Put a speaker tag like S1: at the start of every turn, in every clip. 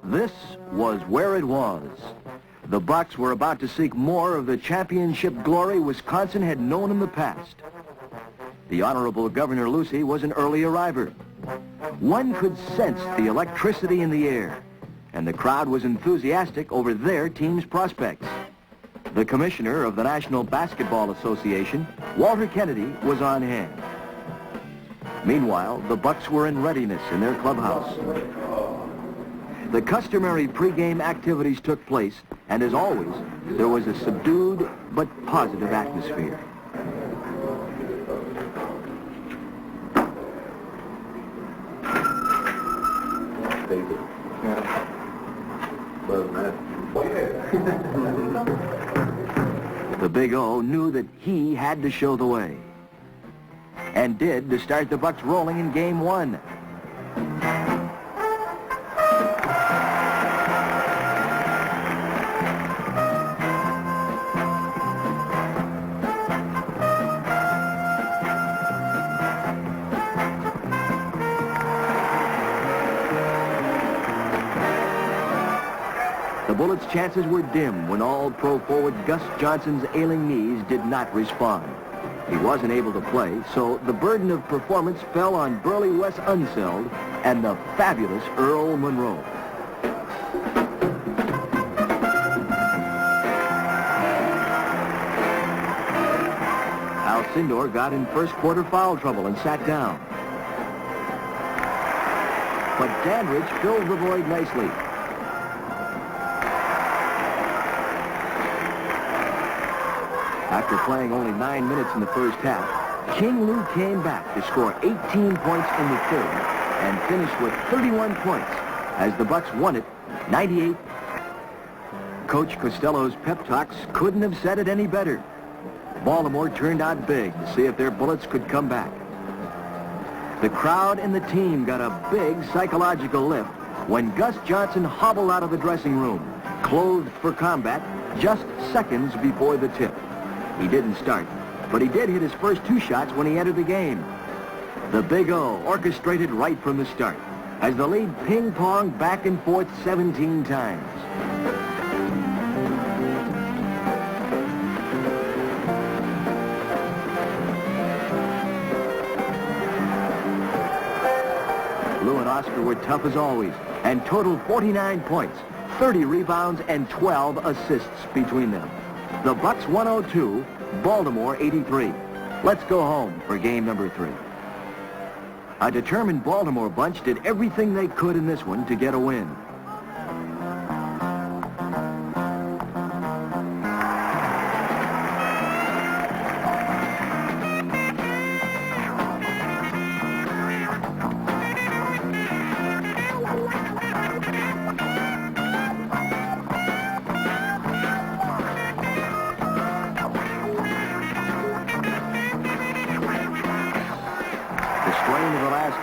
S1: This was where it was. The Bucks were about to seek more of the championship glory Wisconsin had known in the past. The Honorable Governor Lucy was an early arriver. One could sense the electricity in the air, and the crowd was enthusiastic over their team's prospects. The commissioner of the National Basketball Association, Walter Kennedy, was on hand. Meanwhile, the Bucks were in readiness in their clubhouse. The customary pregame activities took place, and as always, there was a subdued but positive atmosphere. The Big O knew that he had to show the way, and did to start the Bucks rolling in Game 1. The Bullets' chances were dim when All-Pro forward Gus Johnson's ailing knees did not respond. He wasn't able to play, so the burden of performance fell on burly Wes Unseld and the fabulous Earl Monroe. Al Cindor got in first quarter foul trouble and sat down. But Dandridge filled the void nicely. After playing only 9 minutes in the first half, King Lou came back to score 18 points in the third and finished with 31 points as the Bucks won it 98. Coach Costello's pep talks couldn't have said it any better. Baltimore turned out big to see if their Bullets could come back. The crowd and the team got a big psychological lift when Gus Johnson hobbled out of the dressing room, clothed for combat, just seconds before the tip. He didn't start, but he did hit his first 2 shots when he entered the game. The Big O orchestrated right from the start as the lead ping-ponged back and forth 17 times. Lou and Oscar were tough as always and totaled 49 points, 30 rebounds, and 12 assists between them. The Bucks 102, Baltimore 83. Let's go home for game number 3. A determined Baltimore bunch did everything they could in this one to get a win.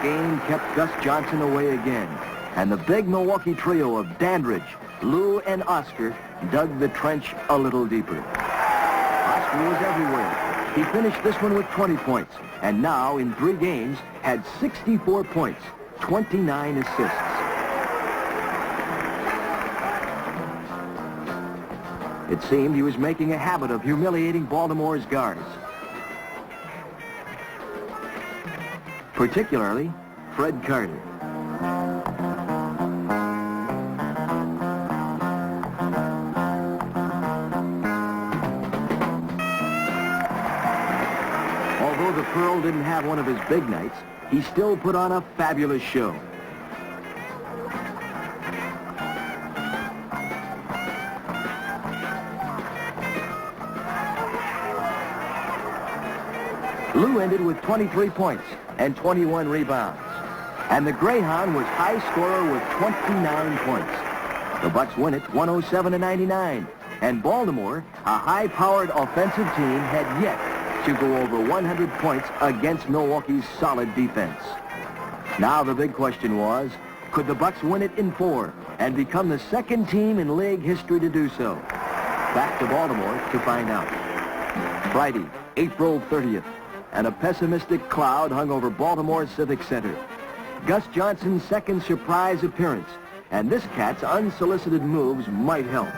S1: Game kept Gus Johnson away again, and the big Milwaukee trio of Dandridge, Lou, and Oscar dug the trench a little deeper. Oscar was everywhere. He finished this one with 20 points, and now in 3 games had 64 points, 29 assists. It seemed he was making a habit of humiliating Baltimore's guards, particularly Fred Carter. Although the Pearl didn't have one of his big nights, he still put on a fabulous show. Lou ended with 23 points and 21 rebounds. And the Greyhound was high scorer with 29 points. The Bucks win it 107-99. And Baltimore, a high-powered offensive team, had yet to go over 100 points against Milwaukee's solid defense. Now the big question was, could the Bucks win it in 4 and become the second team in league history to do so? Back to Baltimore to find out. Friday, April 30th. And a pessimistic cloud hung over Baltimore Civic Center. Gus Johnson's second surprise appearance and this cat's unsolicited moves might help.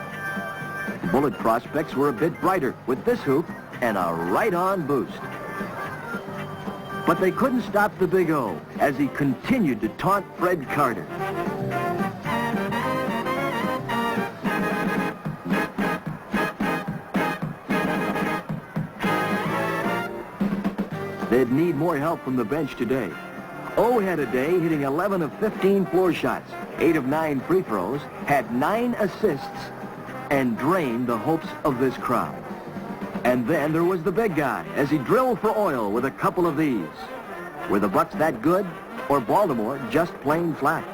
S1: Bullet prospects were a bit brighter with this hoop and a right-on boost. But they couldn't stop the Big O as he continued to taunt Fred Carter. They'd need more help from the bench today. O had a day hitting 11 of 15 floor shots, 8 of 9 free throws, had 9 assists, and drained the hopes of this crowd. And then there was the big guy as he drilled for oil with a couple of these. Were the Bucks that good, or Baltimore just plain flat?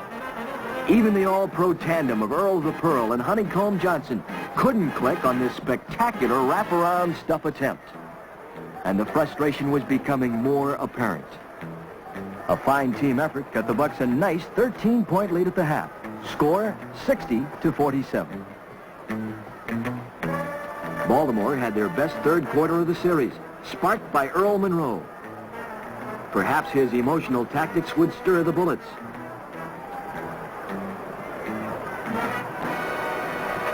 S1: Even the all-pro tandem of Earl the Pearl and Honeycomb Johnson couldn't click on this spectacular wraparound stuff attempt. And the frustration was becoming more apparent. A fine team effort got the Bucks a nice 13-point lead at the half. Score 60-47. Baltimore had their best third quarter of the series, sparked by Earl Monroe. Perhaps his emotional tactics would stir the Bullets.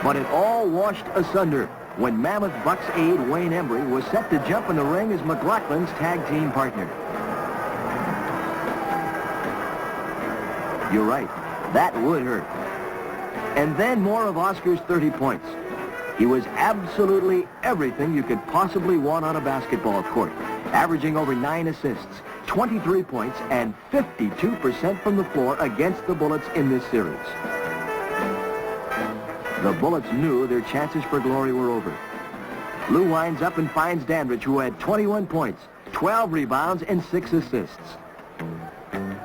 S1: But it all washed asunder when Mammoth Bucks aide Wayne Embry was set to jump in the ring as McLaughlin's tag team partner. You're right, that would hurt. And then more of Oscar's 30 points. He was absolutely everything you could possibly want on a basketball court, averaging over 9 assists, 23 points, and 52% from the floor against the Bullets in this series. The Bullets knew their chances for glory were over. Lou winds up and finds Dandridge, who had 21 points, 12 rebounds, and 6 assists.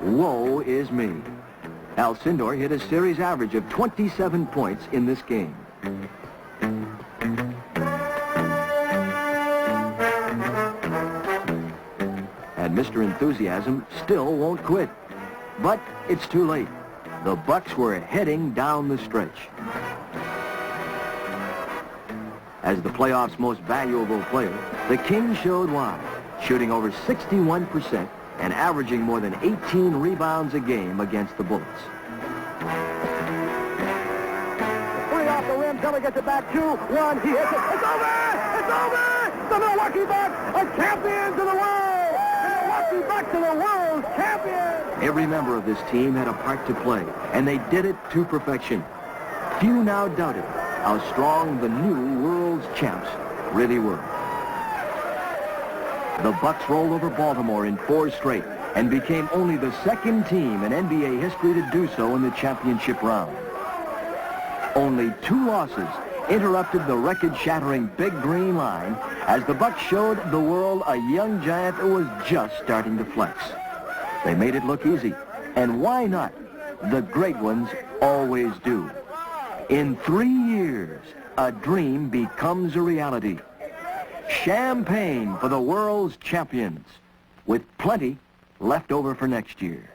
S1: Woe is me. Al Sindor hit a series average of 27 points in this game. And Mr. Enthusiasm still won't quit. But it's too late. The Bucks were heading down the stretch. As the playoffs' most valuable player, the King showed why, shooting over 61% and averaging more than 18 rebounds a game against the Bullets. Three off the rim, Kelly gets it back, 2-1, he hits it, it's over! It's over! The Milwaukee Bucks are champions of the world! The Milwaukee Bucks are the world champions! Every member of this team had a part to play, and they did it to perfection. Few now doubted how strong the new world's champs really were. The Bucks rolled over Baltimore in 4 straight and became only the second team in NBA history to do so in the championship round. Only 2 losses interrupted the record-shattering Big Green Line as the Bucks showed the world a young giant that was just starting to flex. They made it look easy, and why not? The great ones always do. In 3 years, a dream becomes a reality. Champagne for the world's champions, with plenty left over for next year.